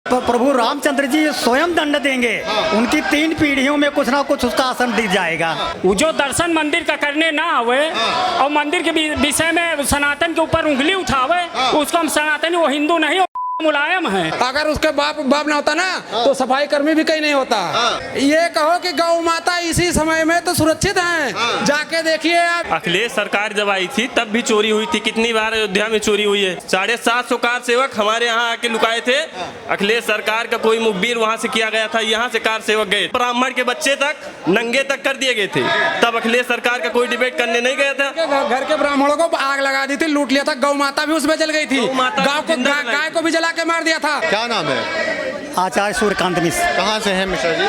प्रभु रामचंद्र जी स्वयं दंड देंगे। उनकी 3 पीढ़ियों में कुछ ना कुछ उसका असर दिख जाएगा। वो जो दर्शन मंदिर का करने ना आवे और मंदिर के विषय में सनातन के ऊपर उंगली उठावे, उसको हम सनातनी, वो हिंदू नहीं, मुलायम है। अगर उसके बाप ना होता ना तो सफाई कर्मी भी कहीं नहीं होता। ये कहो कि गौ माता इसी समय में तो सुरक्षित हैं। जाके देखिए आप। अखिलेश सरकार जब आई थी तब भी चोरी हुई थी। कितनी बार अयोध्या में चोरी हुई है। 750 कार सेवक हमारे यहाँ आके लुकाए थे। अखिलेश सरकार का कोई मुखबिर वहाँ से किया गया था, यहाँ से कार सेवक गए। ब्राह्मण के बच्चे तक नंगे तक कर दिए गए थे। तब अखिलेश सरकार का कोई डिबेट करने नहीं गया था। घर के ब्राह्मणों को आग लगा दी थी, लूट लिया था। गौ माता भी उसमें जल गई थी। गाय को भी जला के मार दिया था। क्या नाम है? आचार्य सूर्यकांत मिश्र। कहाँ से हैं मिश्रा जी?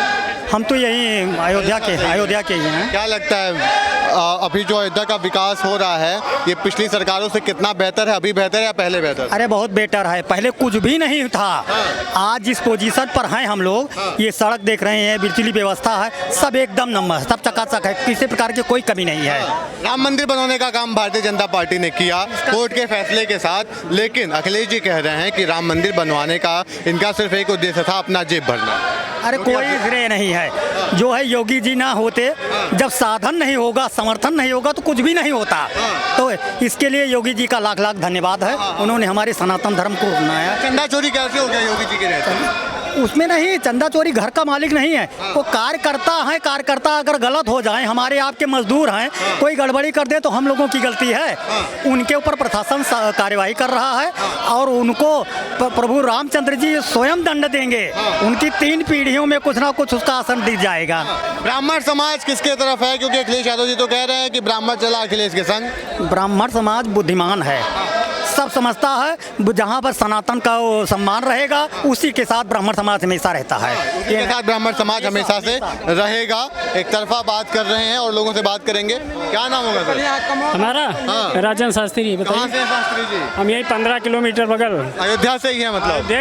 हम तो यही अयोध्या के ही हैं। क्या लगता है अभी जो अयोध्या का विकास हो रहा है ये पिछली सरकारों से कितना बेहतर है? अभी बेहतर है या पहले बेहतर? अरे बहुत बेटर है। पहले कुछ भी नहीं था। आज जिस पोजीशन पर हैं हम लोग, ये सड़क देख रहे हैं, बिजली व्यवस्था है, सब एकदम नंबर, सब चकाचक है। किसी प्रकार की कोई कमी नहीं है। राम मंदिर बनवाने का काम भारतीय जनता पार्टी ने किया कोर्ट के फैसले के साथ, लेकिन अखिलेश जी कह रहे हैं कि राम मंदिर बनवाने का इनका सिर्फ एक उद्देश्य था, अपना जेब भरना। अरे कोई श्रेय नहीं है। जो है योगी जी ना होते, जब साधन नहीं होगा, समर्थन नहीं होगा तो कुछ भी नहीं होता। तो इसके लिए योगी जी का लाख लाख धन्यवाद है। उन्होंने हमारे सनातन धर्म को अपनाया। चंदा चोरी कैसे हो गया योगी जी के रहते? उसमें नहीं, चंदा चोरी घर का मालिक नहीं है। वो कार्यकर्ता है। कार्यकर्ता अगर गलत हो जाए, हमारे आपके मजदूर हैं, कोई गड़बड़ी कर दे तो हम लोगों की गलती है। उनके ऊपर प्रशासन कार्यवाही कर रहा है और उनको प्रभु रामचंद्र जी स्वयं दंड देंगे। उनकी 3 पीढ़ियों में कुछ ना कुछ उसका असर दिख जाएगा। ब्राह्मण समाज किसके तरफ है? क्योंकि अखिलेश यादव जी तो कह रहे हैं कि ब्राह्मण चला अखिलेश के संग। ब्राह्मण समाज बुद्धिमान है, सब समझता है। जहाँ पर सनातन का सम्मान रहेगा, उसी के साथ ब्राह्मण समाज हमेशा रहता है। उसी के साथ ब्राह्मण समाज हमेशा से रहेगा। एक तरफा बात कर रहे हैं और लोगों से बात करेंगे। क्या नाम होगा सर? हमारा राजन शास्त्री। कहाँ से हैं शास्त्री जी? हम यही 15 किलोमीटर बगल अयोध्या से ही है मतलब?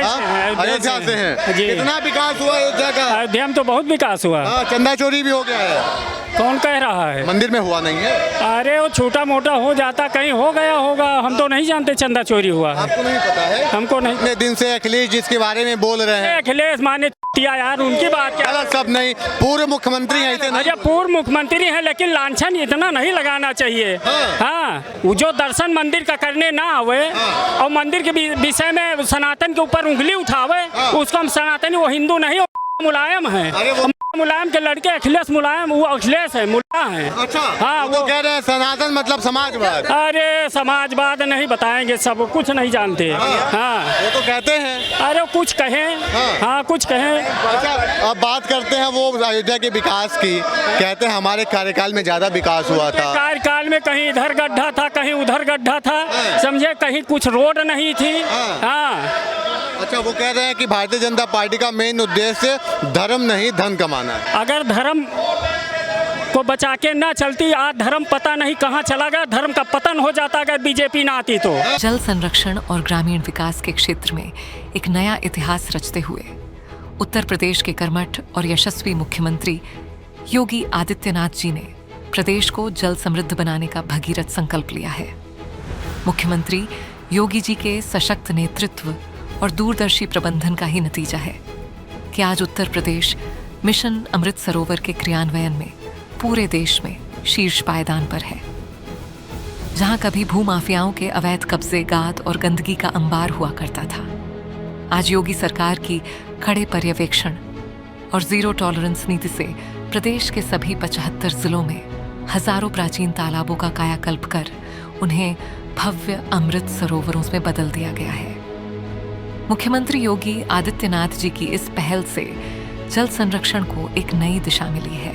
अयोध्या से हैं। कितना विकास हुआ अयोध्या का? अयोध्या में तो बहुत विकास हुआ। चंदा चोरी भी हो गया है। कौन कह रहा है? मंदिर में हुआ नहीं है। अरे वो छोटा मोटा हो जाता, कहीं हो गया होगा, हम तो नहीं जानते चंदा चोरी हुआ है। आपको नहीं पता है? हमको नहीं। इतने दिन से अखिलेश जिसके बारे में बोल रहे हैं। अखिलेश माने यार, उनकी बात क्या? गलत सब नहीं, पूर्व मुख्यमंत्री हैं। अच्छा, पूर्व मुख्यमंत्री हैं, लेकिन लांछन इतना नहीं लगाना चाहिए। हाँ, वो जो दर्शन मंदिर का करने ना आवे और मंदिर के विषय में सनातन के ऊपर उंगली उठावे, उसको हम सनातनी, वो हिंदू नहीं, मुलायम है। मुलायम के लड़के अखिलेश मुलायम, वो अखिलेश है, मुला है। अच्छा, हाँ, वो कह रहे हैं सनातन मतलब समाजवाद। अरे समाजवाद नहीं बताएंगे, सब कुछ नहीं जानते। हाँ, वो तो कहते हैं। अरे कुछ कहें। हाँ, कुछ कहें। अच्छा, अब बात करते हैं वो अयोध्या के विकास की। कहते हैं हमारे कार्यकाल में ज्यादा विकास हुआ था। कार्यकाल में कहीं इधर गड्ढा था, कहीं उधर गड्ढा था, समझे, कहीं कुछ रोड नहीं थी। हाँ। अच्छा, वो कह रहे हैं कि भारतीय जनता पार्टी का मेन उद्देश्य धर्म नहीं धन कमाना है। अगर धर्म को बचा के ना चलती, आज धर्म पता नहीं कहाँ चला गया, धर्म का पतन हो जाता अगर बीजेपी ना आती तो। जल संरक्षण और ग्रामीण विकास के क्षेत्र में एक नया इतिहास रचते हुए उत्तर प्रदेश के कर्मठ और यशस्वी मुख्यमंत्री योगी आदित्यनाथ जी ने प्रदेश को जल समृद्ध बनाने का भगीरथ संकल्प लिया है। मुख्यमंत्री योगी जी के सशक्त नेतृत्व और दूरदर्शी प्रबंधन का ही नतीजा है कि आज उत्तर प्रदेश मिशन अमृत सरोवर के क्रियान्वयन में पूरे देश में शीर्ष पायदान पर है। जहां कभी भूमाफियाओं के अवैध कब्जे, गाद और गंदगी का अंबार हुआ करता था, आज योगी सरकार की कड़े पर्यवेक्षण और जीरो टॉलरेंस नीति से प्रदेश के सभी 75 जिलों में हजारों प्राचीन तालाबों का कायाकल्प कर उन्हें भव्य अमृत सरोवरों में बदल दिया गया है। मुख्यमंत्री योगी आदित्यनाथ जी की इस पहल से जल संरक्षण को एक नई दिशा मिली है।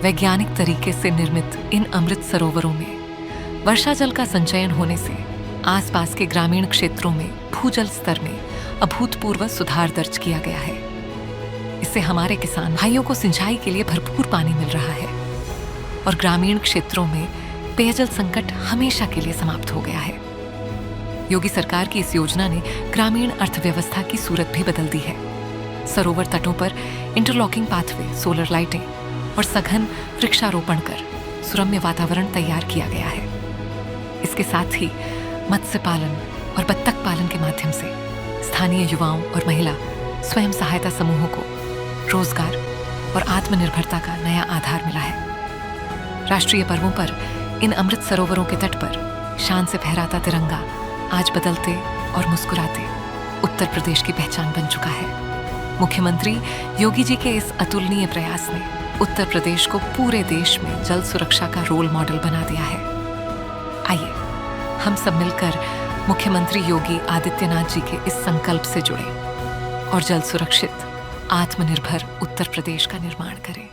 वैज्ञानिक तरीके से निर्मित इन अमृत सरोवरों में वर्षा जल का संचयन होने से आसपास के ग्रामीण क्षेत्रों में भूजल स्तर में अभूतपूर्व सुधार दर्ज किया गया है। इससे हमारे किसान भाइयों को सिंचाई के लिए भरपूर पानी मिल रहा है और ग्रामीण क्षेत्रों में पेयजल संकट हमेशा के लिए समाप्त हो गया है। योगी सरकार की इस योजना ने ग्रामीण अर्थव्यवस्था की सूरत भी बदल दी है। सरोवर तटों पर इंटरलॉकिंग पाथवे, सोलर लाइटें और सघन वृक्षारोपण कर सुरम्य वातावरण तैयार किया गया है। इसके साथ ही मत्स्य पालन और बत्तख पालन के माध्यम से स्थानीय युवाओं और महिला स्वयं सहायता समूहों को रोजगार और आत्मनिर्भरता का नया आधार मिला है। राष्ट्रीय पर्वों पर इन अमृत सरोवरों के तट पर शान से फहराता तिरंगा आज बदलते और मुस्कुराते उत्तर प्रदेश की पहचान बन चुका है। मुख्यमंत्री योगी जी के इस अतुलनीय प्रयास ने उत्तर प्रदेश को पूरे देश में जल सुरक्षा का रोल मॉडल बना दिया है। आइए हम सब मिलकर मुख्यमंत्री योगी आदित्यनाथ जी के इस संकल्प से जुड़े और जल सुरक्षित आत्मनिर्भर उत्तर प्रदेश का निर्माण करें।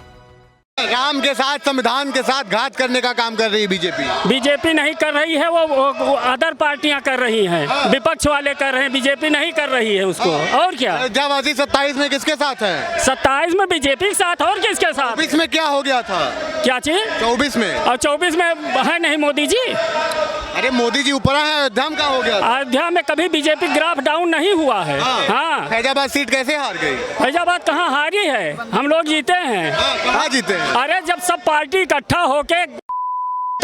राम के साथ, संविधान के साथ घात करने का काम कर रही है बीजेपी। बीजेपी नहीं कर रही है, वो अदर पार्टियां कर रही हैं, विपक्ष वाले कर रहे हैं, बीजेपी नहीं कर रही है उसको। और क्या जब अभी 27 में किसके साथ है? 27 में बीजेपी के साथ और किसके साथ? 24 में क्या हो गया था? क्या चीज? 24 में। और 24 में है नहीं मोदी जी। अरे मोदी जी ऊपर है, अयोध्या में क्या हो गया? अयोध्या में कभी बीजेपी ग्राफ डाउन नहीं हुआ है। हाँ, फैजाबाद सीट कैसे हार गई? फैजाबाद कहाँ हारी है, हम लोग जीते हैं। कहाँ जीते हैं? अरे जब सब पार्टी इकट्ठा होके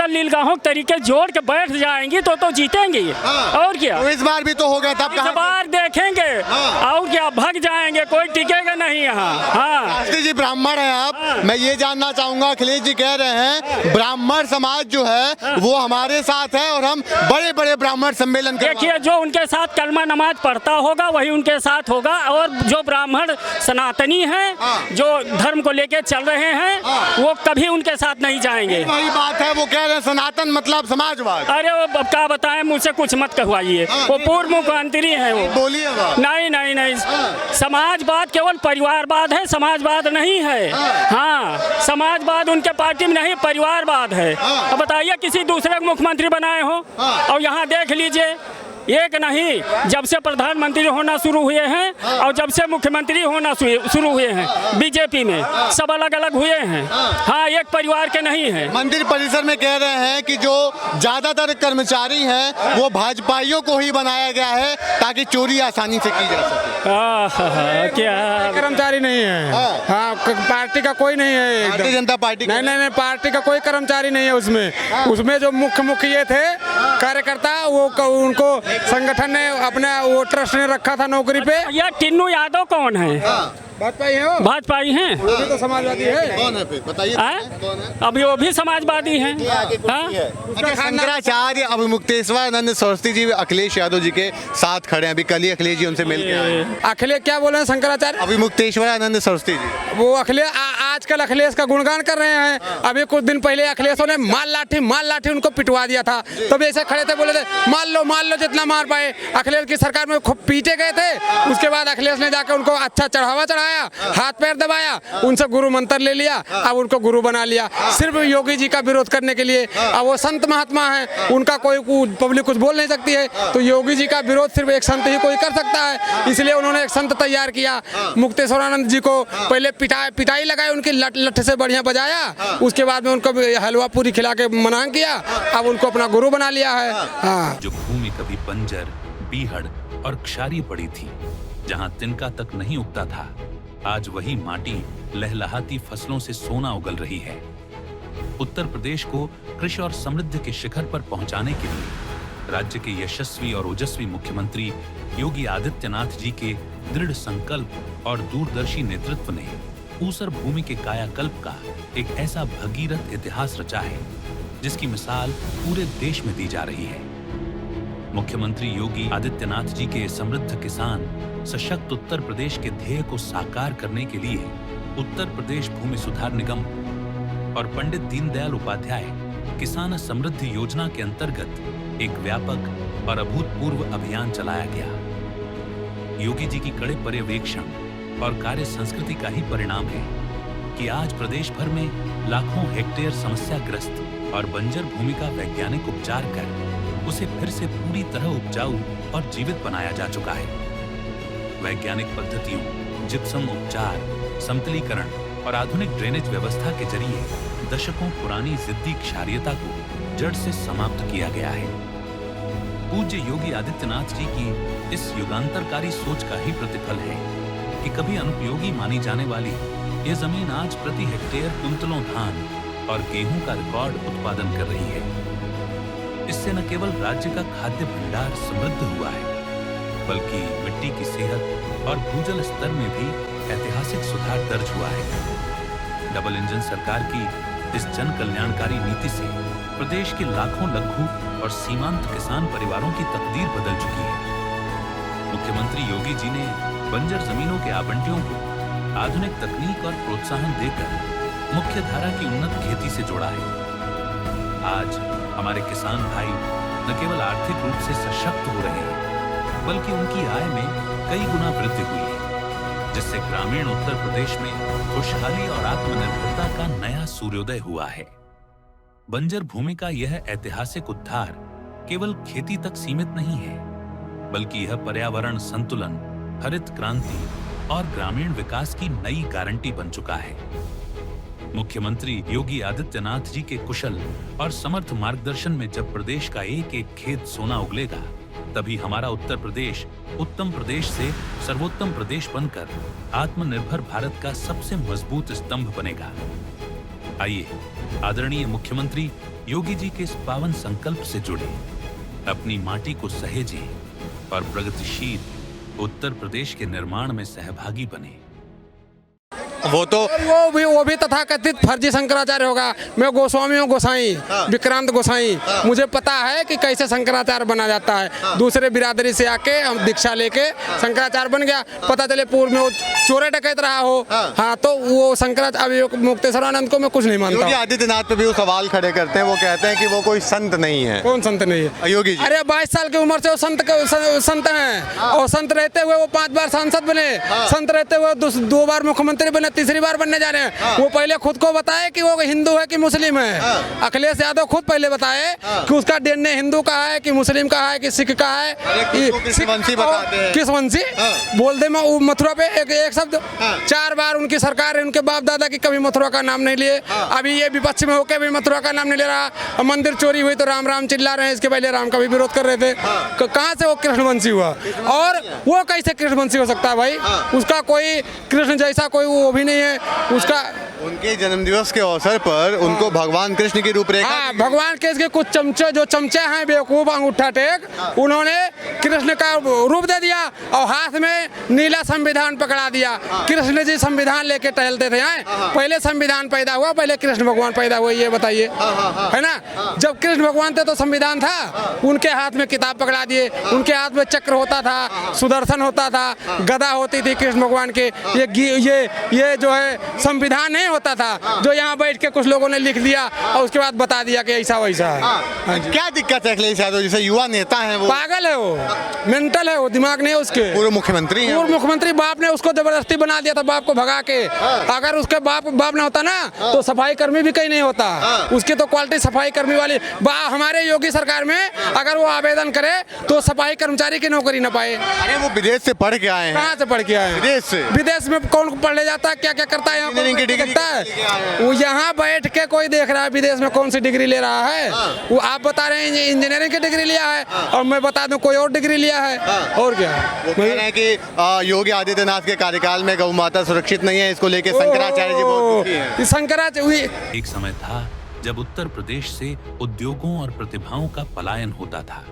लीलगाहों तरीके जोड़ के बैठ जाएंगी तो जीतेंगे। और क्या, तो इस बार भी तो हो गया था। इस बार देखेंगे। और क्या, भग जाएंगे, कोई टिकेगा नहीं यहाँ। हाँ, शास्त्री जी ब्राह्मण हैं आप। मैं ये जानना चाहूंगा, अखिलेश जी कह रहे हैं ब्राह्मण समाज जो है वो हमारे साथ है और हम बड़े बड़े ब्राह्मण सम्मेलन देखिए, जो उनके साथ कलमा नमाज पढ़ता होगा वही उनके साथ होगा, और जो ब्राह्मण सनातनी हैं, जो धर्म को लेके चल रहे हैं, वो कभी उनके साथ नहीं जाएंगे। वही बात है, वो कह रहे हैं सनातन मतलब समाजवाद। अरे वो क्या बताएं, मुझसे कुछ मत कहवाइए। वो पूर्व मुख्यमंत्री हैं वो। बोलिए। नहीं नहीं नहीं, समाजवाद केवल परिवारवाद है, समाजवाद नहीं है। हाँ, समाजवाद उनके पार्टी में नहीं, परिवारवाद है। अब बताइए किसी दूसरे को मुख्यमंत्री बनाए हो? और यहाँ देख लीजिए, एक नहीं, जब से प्रधानमंत्री होना शुरू हुए हैं और जब से मुख्यमंत्री होना शुरू हुए हैं बीजेपी में, सब अलग अलग हुए हैं। हाँ, एक परिवार के नहीं है। मंदिर परिसर में कह रहे हैं कि जो ज्यादातर कर्मचारी हैं वो भाजपाइयों को ही बनाया गया है ताकि चोरी आसानी से की जा सके। क्या कर्मचारी नहीं है? हाँ, पार्टी का कोई नहीं है। भारतीय जनता पार्टी? नहीं, पार्टी का कोई कर्मचारी नहीं है उसमें जो मुख्य ये थे कार्यकर्ता, वो उनको संगठन ने अपने वो ट्रस्ट ने रखा था नौकरी पे। यार टिन्नू यादव कौन है? भाजपाई है। भाजपाई हैं। वो भी तो समाजवादी है। कौन है फिर बताइए? कौन है? अभी वो भी समाजवादी हैं। शंकराचार्य अभिमुक्तेश्वरानंद सरस्वती जी अखिलेश यादव जी के साथ खड़े हैं। अभी कल ही अखिलेश जी उनसे मिल के आए। अखिलेश क्या बोले हैं? शंकराचार्य अभिमुक्तेश्वरानंद सरस्वती जी वो अखिलेश आजकल अखिलेश का गुणगान कर रहे हैं। अभी कुछ दिन पहले अखिलेशों ने माल लाठी उनको पिटवा दिया था। तब ऐसे खड़े थे, बोले थे मार लो जितना मार पाए। अखिलेश की सरकार में खूब पीटे गए थे। उसके बाद अखिलेश ने जाकर उनको अच्छा चढ़ावा चढ़ाया, हाथ पैर दबाया, उनसे गुरु मंत्र ले लिया, अब उनको गुरु बना लिया सिर्फ योगी जी का विरोध करने के लिए। अब वो संत महात्मा है, उनका कोई पब्लिक कुछ बोल नहीं सकती है, तो योगी जी का विरोध सिर्फ एक संत ही कोई कर सकता है। इसलिए उन्होंने एक संत तैयार किया। मुक्तेश्वरानंद जी को पहले पिटाई लगाई, उनकी लठ से बढ़िया बजाया, उसके बाद में उनको हलवा पूरी खिला के मना किया, अब उनको अपना गुरु बना लिया है। हाँ, जो भूमि कभी बंजर, बीहड़ और क्षारीय पड़ी थी, जहाँ तिनका तक नहीं उगता था, आज वही माटी लहलहाती फसलों से सोना उगल रही है। उत्तर प्रदेश को कृषि और समृद्धि के शिखर पर पहुंचाने के लिए राज्य के यशस्वी और ओजस्वी मुख्यमंत्री योगी आदित्यनाथ जी के दृढ़ संकल्प और दूरदर्शी नेतृत्व ने ऊसर भूमि के कायाकल्प का एक ऐसा भगीरथ इतिहास रचा है जिसकी मिसाल पूरे देश में दी जा रही है। मुख्यमंत्री योगी आदित्यनाथ जी के समृद्ध किसान सशक्त उत्तर प्रदेश के ध्येय को साकार करने के लिए उत्तर प्रदेश भूमि सुधार निगम और पंडित दीनदयाल उपाध्याय किसान समृद्धि योजना के अंतर्गत एक व्यापक और अभूतपूर्व अभियान चलाया गया। योगी जी की कड़े पर्यवेक्षण और कार्य संस्कृति का ही परिणाम है कि आज प्रदेश भर में लाखों हेक्टेयर समस्याग्रस्त और बंजर भूमि का वैज्ञानिक उपचार कर उसे फिर से पूरी तरह उपजाऊ और जीवित बनाया जा चुका है। वैज्ञानिक पद्धतियों, जिप्सम उपचार, समतलीकरण और आधुनिक ड्रेनेज व्यवस्था के जरिए दशकों पुरानी जिद्दी क्षारीयता को जड़ से समाप्त किया गया है। पूज्य योगी आदित्यनाथ जी की इस युगांतरकारी सोच का ही प्रतिफल है कि कभी अनुपयोगी मानी जाने वाली ये जमीन आज प्रति हेक्टेयर कुंतलों धान और गेहूं का रिकॉर्ड उत्पादन कर रही है। इससे न केवल राज्य का खाद्य भंडार समृद्ध हुआ है, बल्कि मिट्टी की सेहत और भूजल स्तर में भी ऐतिहासिक सुधार दर्ज हुआ है। डबल इंजन सरकार की इस जन कल्याणकारी नीति से प्रदेश के लाखों लघु और सीमांत किसान परिवारों की तकदीर बदल चुकी है। मुख्यमंत्री योगी जी ने बंजर जमीनों के आवंटियों को आधुनिक तकनीक और प्रोत्साहन देकर मुख्य धारा की उन्नत खेती से जोड़ा है। आज हमारे किसान भाई न केवल आर्थिक रूप से सशक्त हो रहे हैं, बल्कि उनकी आय में कई गुना वृद्धि हुई है, जिससे ग्रामीण उत्तर प्रदेश में खुशहाली और आत्मनिर्भरता का नया सूर्योदय हुआ है। बंजर भूमि का यह ऐतिहासिक उद्धार केवल खेती तक सीमित नहीं है, बल्कि यह पर्यावरण संतुलन, हरित क्रांति और ग्रामीण विकास की नई गारंटी बन चुका है। मुख्यमंत्री योगी आदित्यनाथ जी के कुशल और समर्थ मार्गदर्शन में जब प्रदेश का एक एक खेत सोना उगलेगा, तभी हमारा उत्तर प्रदेश उत्तम प्रदेश से सर्वोत्तम प्रदेश बनकर आत्मनिर्भर भारत का सबसे मजबूत स्तंभ बनेगा। आइए आदरणीय मुख्यमंत्री योगी जी के इस पावन संकल्प से जुड़े, अपनी माटी को सहेजें और प्रगतिशील उत्तर प्रदेश के निर्माण में सहभागी बने। वो भी तथाकथित फर्जी शंकराचार्य होगा। मैं गोस्वामी हूँ, गोसाई, विक्रांत गोसाई। मुझे पता है कि कैसे शंकराचार्य बना जाता है। दूसरे बिरादरी से आके हम दीक्षा लेके शंकराचार्य बन गया। पता चले पूर्व में वो चोरे डकैत रहा हो, हाँ, तो वो शंकराचार्य मुक्तेश्वरानंद को मैं कुछ नहीं मानता। योगी आदित्यनाथ पे भी वो सवाल खड़े करते हैं, वो कहते हैं कि वो कोई संत नहीं है। कौन संत नहीं है? योगी जी। अरे 22 साल की उम्र से वो संत हैं, और संत रहते हुए वो 5 बार सांसद बने, संत रहते हुए 2 बार मुख्यमंत्री बने, तीसरी बार बनने जा रहे हैं। वो पहले खुद को बताए कि वो हिंदू है कि मुस्लिम है। अखिलेश यादव खुद पहले बताए कि उसका डीएनए हिंदू का है कि मुस्लिम का है कि सिख का है। कृष्णवंशी बताते हैं। कृष्णवंशी बोल दे। मैं मथुरा पे एक शब्द 4 बार उनकी सरकार है, उनके बाप दादा की कभी मथुरा का नाम नहीं लिए। अभी ये विपक्ष में होकर भी मथुरा का नाम नहीं ले रहा। मंदिर चोरी हुई तो राम राम चिल्ला रहे हैं, इसके पहले राम का भी विरोध कर रहे थे। कहाँ से वो कृष्णवंशी हुआ? और वो कैसे कृष्णवंशी हो सकता है भाई? उसका कोई कृष्ण जैसा कोई वो भी नहीं है। उसका उनके जन्मदिवस के अवसर पर उनको भगवान कृष्ण की रूपरेखा, हाँ, भगवान कृष्ण के कुछ चमचे हैं बेवकूफ अंगूठा टेक, उन्होंने कृष्ण का रूप दे दिया और हाथ में नीला संविधान पकड़ा दिया। कृष्ण जी संविधान लेके टहलते थे। पहले संविधान पैदा हुआ, पहले कृष्ण भगवान पैदा हुए, ये बताइए, है ना? जब कृष्ण भगवान थे तो संविधान था। उनके हाथ में किताब पकड़ा दिए, उनके हाथ में चक्र होता था, सुदर्शन होता था, गदा होती थी कृष्ण भगवान के। ये जो है संविधान नहीं होता था, जो यहाँ बैठ के कुछ लोगों ने लिख दिया और उसके बाद बता दिया कि ऐसा वैसा है। क्या दिक्कत है अखिलेश यादव जैसे युवा नेता है? वो पागल है, वो मेंटल है, वो दिमाग नहीं है उसके। पूर्व मुख्यमंत्री बाप ने उसको जबरदस्ती बना दिया था, बाप को भगा के। अगर उसके बाप ना होता ना तो सफाई कर्मी भी कहीं नहीं होता। उसकी तो क्वालिटी सफाई कर्मी वाली। हमारे योगी सरकार में अगर वो आवेदन करे तो सफाई कर्मचारी की नौकरी न पाए। अरे वो विदेश से पढ़ के आए हैं। कहाँ से पढ़ के आए? विदेश से। विदेश में कौन पढ़ने जाता है? क्या क्या करता है? वो यहाँ बैठ के कोई देख रहा है विदेश में कौन सी डिग्री ले रहा है? वो आप बता रहे हैं इंजीनियरिंग की डिग्री लिया है, और मैं बता दूं कोई और डिग्री लिया है। और क्या वो कह रहे हैं कि योगी आदित्यनाथ के कार्यकाल में गौ माता सुरक्षित नहीं है, इसको लेके शंकराचार्य जी बहुत दुखी हैं। शंकराचार्य एक समय था जब उत्तर प्रदेश से उद्योगों और प्रतिभाओं का पलायन होता था,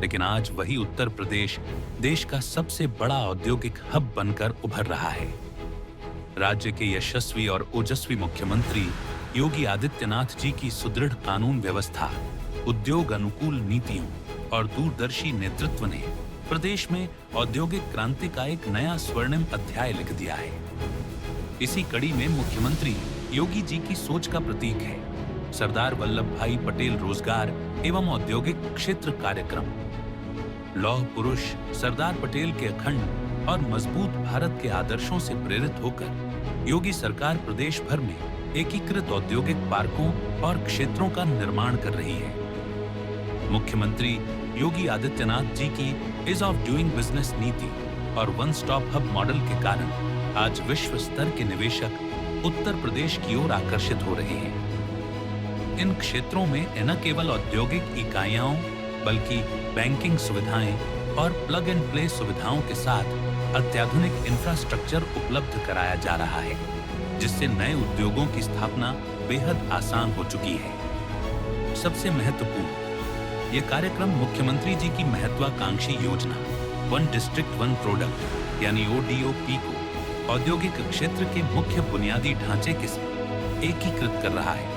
लेकिन आज वही उत्तर प्रदेश देश का सबसे बड़ा औद्योगिक हब बनकर उभर रहा है। राज्य के यशस्वी और ओजस्वी मुख्यमंत्री योगी आदित्यनाथ जी की सुदृढ़ कानून व्यवस्था, उद्योग अनुकूल नीतियों और दूरदर्शी नेतृत्व ने प्रदेश में औद्योगिक क्रांति का एक नया स्वर्णिम अध्याय लिख दिया है। इसी कड़ी में मुख्यमंत्री योगी जी की सोच का प्रतीक है सरदार वल्लभ भाई पटेल रोजगार एवं औद्योगिक क्षेत्र कार्यक्रम। लौह पुरुष सरदार पटेल के अखंड और मजबूत भारत के आदर्शों से प्रेरित होकर योगी सरकार प्रदेश भर में एकीकृत औद्योगिक पार्कों और क्षेत्रों का निर्माण कर रही है। मुख्यमंत्री योगी आदित्यनाथ जी की ईज ऑफ डूइंग बिजनेस नीति और वन स्टॉप हब मॉडल के कारण आज विश्व स्तर के निवेशक उत्तर प्रदेश की ओर आकर्षित हो रहे हैं। इन क्षेत्रों में न केवल औद्योगिक इकाइयां बल्कि बैंकिंग सुविधाएं और प्लग एंड प्ले सुविधाओं के साथ अत्याधुनिक इंफ्रास्ट्रक्चर उपलब्ध कराया जा रहा है, जिससे नए उद्योगों की स्थापना बेहद आसान हो चुकी है। सबसे महत्वपूर्ण, ये कार्यक्रम मुख्यमंत्री जी की महत्वाकांक्षी योजना वन डिस्ट्रिक्ट वन प्रोडक्ट यानी ODOP को औद्योगिक क्षेत्र के मुख्य बुनियादी ढांचे के साथ एकीकृत कर रहा है।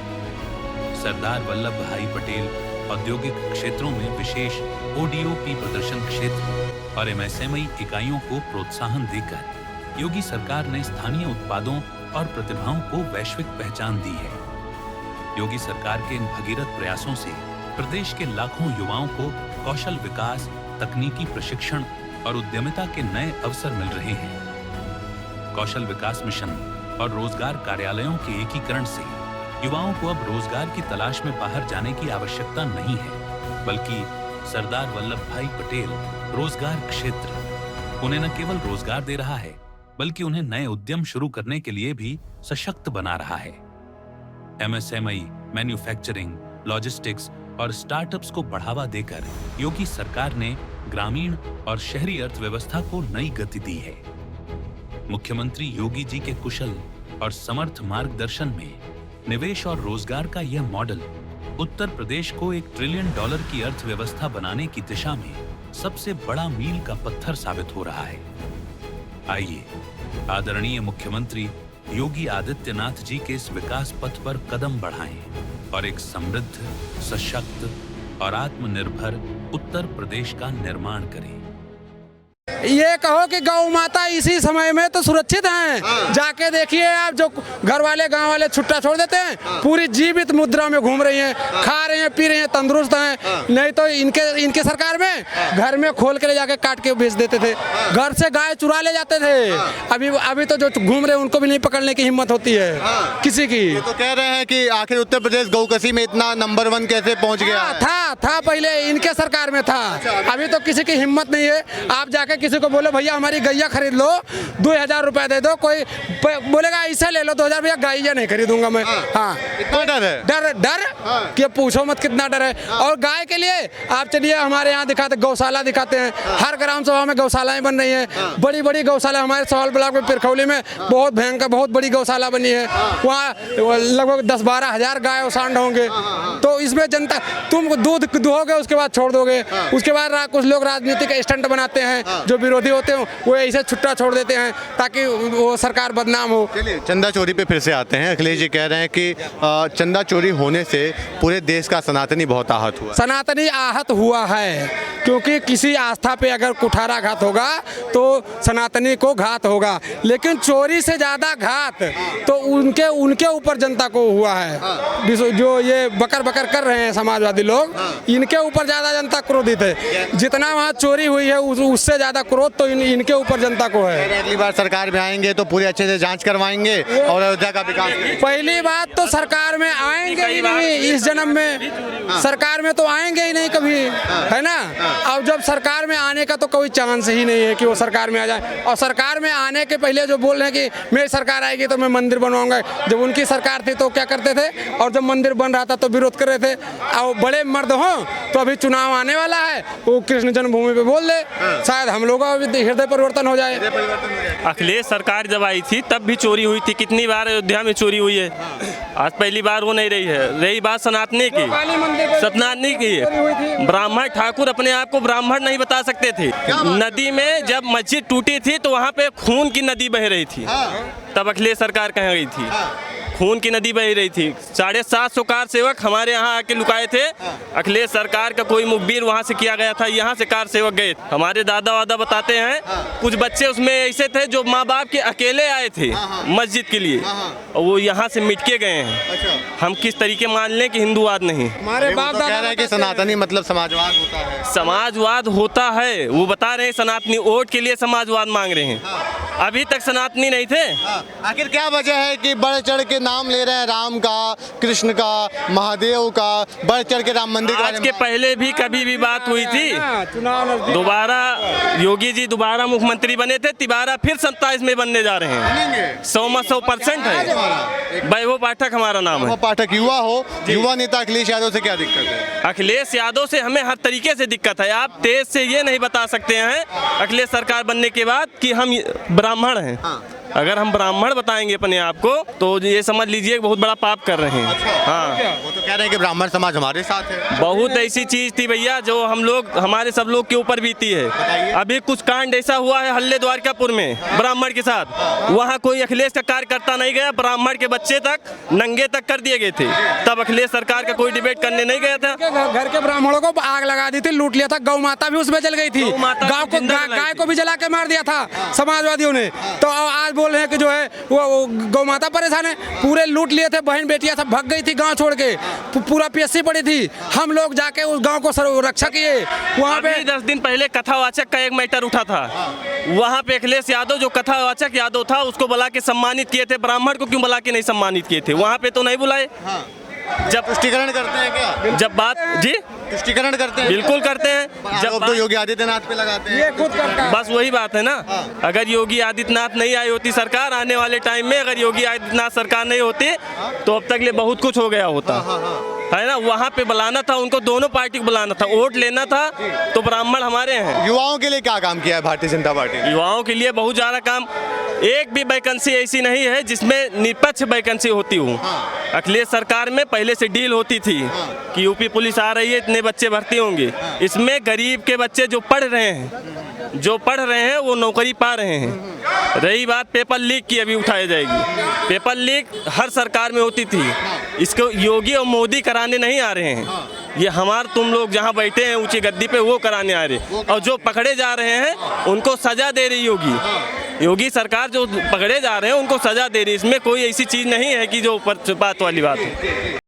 सरदार वल्लभ भाई पटेल औद्योगिक क्षेत्रों में विशेष ODOP प्रदर्शन क्षेत्र और MSME इकाइयों को प्रोत्साहन देकर योगी सरकार ने स्थानीय उत्पादों और प्रतिभाओं को वैश्विक पहचान दी है। योगी सरकार के इन भगीरथ प्रयासों से प्रदेश के लाखों युवाओं को कौशल विकास, तकनीकी प्रशिक्षण और उद्यमिता के नए अवसर मिल रहे हैं। कौशल विकास मिशन और रोजगार कार्यालयों के एकीकरण से युवाओं को अब रोजगार की तलाश में बाहर जाने की आवश्यकता नहीं है, बल्कि सरदार वल्लभ भाई पटेल रोजगार क्षेत्र उन्हें न केवल रोजगार दे रहा है, बल्कि उन्हें नए उद्यम शुरू करने के लिए भी सशक्त बना रहा है। MSME, मैन्युफैक्चरिंग, लॉजिस्टिक्स और स्टार्टअप्स को बढ़ावा देकर योगी सरकार ने ग्रामीण और शहरी अर्थव्यवस्था को नई गति दी है। मुख्यमंत्री योगी जी के कुशल और समर्थ मार्गदर्शन में निवेश और रोजगार का यह मॉडल उत्तर प्रदेश को $1 ट्रिलियन की अर्थव्यवस्था बनाने की दिशा में सबसे बड़ा मील का पत्थर साबित हो रहा है। आइए आदरणीय मुख्यमंत्री योगी आदित्यनाथ जी के इस विकास पथ पर कदम बढ़ाएं और एक समृद्ध, सशक्त और आत्मनिर्भर उत्तर प्रदेश का निर्माण करें। ये कहो कि गौ माता इसी समय में तो सुरक्षित हैं। जाके देखिए आप, जो घर वाले गांव वाले छुट्टा छोड़ देते हैं, पूरी जीवित मुद्रा में घूम रही हैं, खा रहे हैं, पी रहे हैं, तंदुरुस्त हैं। नहीं तो इनके सरकार में घर में खोल के ले जाके काट के बेच देते थे, घर से गाय चुरा ले जाते थे। अभी तो जो घूम रहे हैं उनको भी नहीं पकड़ने की हिम्मत होती है किसी की। तो कह रहे हैं कि आखिर उत्तर प्रदेश गौकसी में इतना नंबर 1 कैसे पहुंच गया है? था पहले इनके सरकार में था, अभी तो किसी की हिम्मत नहीं है। आप जाके किसी को बोलो भैया हमारी गैया खरीद लो, 2000 रुपए दे दो, कोई बोलेगा ऐसे ले लो 2000, भैया गैया नहीं खरीदूंगा मैं। हाँ, इतना डर है? डर कि पूछो मत कितना डर है। और गाय के लिए आप चलिए हमारे यहाँ दिखाते, गौशाला दिखाते हैं, हर ग्राम सभा में गौशालाएं बन रही हैं, बड़ी बड़ी गौशाला। हमारे सवाल ब्लॉक में पिरखौली में बहुत भयंकर, बहुत बड़ी गौशाला बनी है, वहाँ लगभग 10-12 हजार गाय और सांड होंगे। तो इसमें जनता, तुम दूध दोगे उसके बाद छोड़ दोगे, उसके बाद कुछ लोग राजनीतिक स्टंट बनाते हैं, जो विरोधी होते हैं वो ऐसे छुट्टा छोड़ देते हैं ताकि वो सरकार बदनाम हो। चंदा चोरी पे फिर से आते हैं। अखिलेश जी कह रहे हैं कि चंदा चोरी होने से पूरे देश का सनातनी बहुत आहत हुआ। सनातनी आहत हुआ है, क्योंकि किसी आस्था पे अगर कुठाराघात होगा तो सनातनी को घात होगा, लेकिन चोरी से ज्यादा घात तो उनके ऊपर जनता को हुआ है। जो ये बकर कर रहे हैं समाजवादी लोग, इनके ऊपर ज्यादा जनता क्रोधित है। जितना वहाँ चोरी हुई है उससे ज्यादा क्रोध तो इनके ऊपर जनता को है। अगली बार सरकार में आएंगे तो पूरे अच्छे से जांच करवाएंगे और अयोध्या का विकास। पहली बात तो सरकार में आएंगे ही नहीं इस जन्म में, सरकार में तो आएंगे ही नहीं कभी, है ना। और जब सरकार में आने का तो कोई चांस ही नहीं है कि वो सरकार में आ जाए। और सरकार में आने के पहले जो बोल रहे हैं कि मेरी सरकार आएगी तो मैं मंदिर बनवाऊंगा, जब उनकी सरकार थी तो क्या करते थे, और जब मंदिर बन रहा था तो विरोध कर रहे थे। और बड़े मर्द हों तो अभी चुनाव आने वाला है, वो कृष्ण जन्मभूमि पे बोल दे, शायद हम लोग का भी हृदय परिवर्तन हो जाए। अखिलेश सरकार जब आई थी तब भी चोरी हुई थी, कितनी बार अयोध्या में चोरी हुई है। आज पहली बार वो नहीं रही है। रही बात सनातनी की, सनातनी की, ब्राह्मण ठाकुर अपने आप को ब्राह्मण नहीं बता सकते थे। नदी में जब मस्जिद टूटी थी तो वहाँ पे खून की नदी बह रही थी, तब अखिलेश सरकार कहाँ गई थी? खून की नदी बह रही थी। 750 कार सेवक हमारे यहाँ आके लुकाए थे। अखिलेश सरकार का कोई मुखबिर वहाँ से किया गया था, यहाँ से कार सेवक गए। हमारे दादा वादा बताते हैं कुछ बच्चे उसमें ऐसे थे जो माँ बाप के अकेले आए थे मस्जिद के लिए, और वो यहाँ से मिट के गए हैं। हम किस तरीके मान लें कि हिंदूवाद नहीं? हमारे बाप कह रहे हैं कि सनातनी मतलब समाजवाद होता है। समाजवाद होता है, वो बता रहे हैं सनातनी वोट के लिए समाजवाद मांग रहे हैं। अभी तक सनातनी नहीं थे। आखिर क्या वजह है कि बढ़ चढ़ के नाम ले रहे हैं राम का, कृष्ण का, महादेव का, बढ़ चढ़ के राम मंदिर? आज के पहले भी कभी भी बात हुई थी, दोबारा योगी जी दोबारा मुख्यमंत्री बने थे, तिबारा फिर 27 में बनने जा रहे हैं। 100% है। वैभव पाठक हमारा नाम है। पाठक युवा हो, युवा नेता अखिलेश यादव से क्या दिक्कत है? अखिलेश यादव से हमें हर तरीके से दिक्कत है। आप तेज से ये नहीं बता सकते हैं अखिलेश सरकार बनने के बाद कि हम ब्राह्मण हैं। अगर हम ब्राह्मण बताएंगे अपने आप को तो ये समझ लीजिए बहुत बड़ा पाप कर रहे हैं। हाँ, वो तो कह रहे हैं कि ब्राह्मण समाज हमारे साथ है। बहुत ऐसी चीज थी भैया जो हम लोग हमारे सब लोग के ऊपर बीती है। अभी कुछ कांड ऐसा हुआ है हल्ले द्वारकापुर में ब्राह्मण के साथ, वहाँ कोई अखिलेश का कार्यकर्ता नहीं गया, ब्राह्मण के बच्चे तक नंगे तक कर दिए गए थे, तब अखिलेश सरकार का कोई डिबेट करने नहीं गया था। घर के ब्राह्मणों को आग लगा दी थी, लूट लिया था, गौ माता भी उसमें जल गई थी, गाँव को गाय को भी जला के मार दिया था समाजवादियों ने। तो आज बोल रहे हैं कि जो है वो गौ माता परेशान है, पूरे लूट लिए थे, बहन बेटियां सब भग गई थी गांव छोड़ के, पूरा पीएससी पड़ी थी, हम लोग जाके उस गांव को रक्षा किए। वहाँ पे 10 दिन पहले कथावाचक का एक मैटर उठा था, वहाँ पे अखिलेश यादव जो कथावाचक यादव था उसको बुला के सम्मानित किए थे, ब्राह्मण को क्यों बुला के नहीं सम्मानित किए थे? वहाँ पे तो नहीं बुलाए। जब पुष्टिकरण करते हैं क्या? जब बात जी पुष्टिकरण करते हैं, बिल्कुल करते हैं। जब तो योगी आदित्यनाथ पे लगाते हैं, ये खुद करता है। बस वही बात है ना, अगर योगी आदित्यनाथ नहीं आई होती सरकार, आने वाले टाइम में अगर योगी आदित्यनाथ सरकार नहीं होती तो अब तक ले बहुत कुछ हो गया होता है ना। वहाँ पे बुलाना था उनको, दोनों पार्टी को बुलाना था, वोट लेना था, तो ब्राह्मण हमारे हैं। युवाओं के लिए क्या काम किया है भारतीय जनता पार्टी ने? युवाओं के लिए बहुत ज़्यादा काम, एक भी वैकेंसी ऐसी नहीं है जिसमें निष्पक्ष वैकेंसी होती हो। अखिलेश सरकार में पहले से डील होती थी कि यूपी पुलिस आ रही है, इतने बच्चे भर्ती होंगे, इसमें गरीब के बच्चे जो पढ़ रहे हैं वो नौकरी पा रहे हैं। रही बात पेपर लीक की, अभी उठाई जाएगी, पेपर लीक हर सरकार में होती थी, इसको योगी और मोदी कराने नहीं आ रहे हैं, ये हमारे तुम लोग जहाँ बैठे हैं ऊंची गद्दी पे वो कराने आ रहे, और जो पकड़े जा रहे हैं उनको सजा दे रही योगी सरकार, जो पकड़े जा रहे हैं उनको सजा दे रही। इसमें कोई ऐसी चीज़ नहीं है कि जो पक्षपात वाली बात है।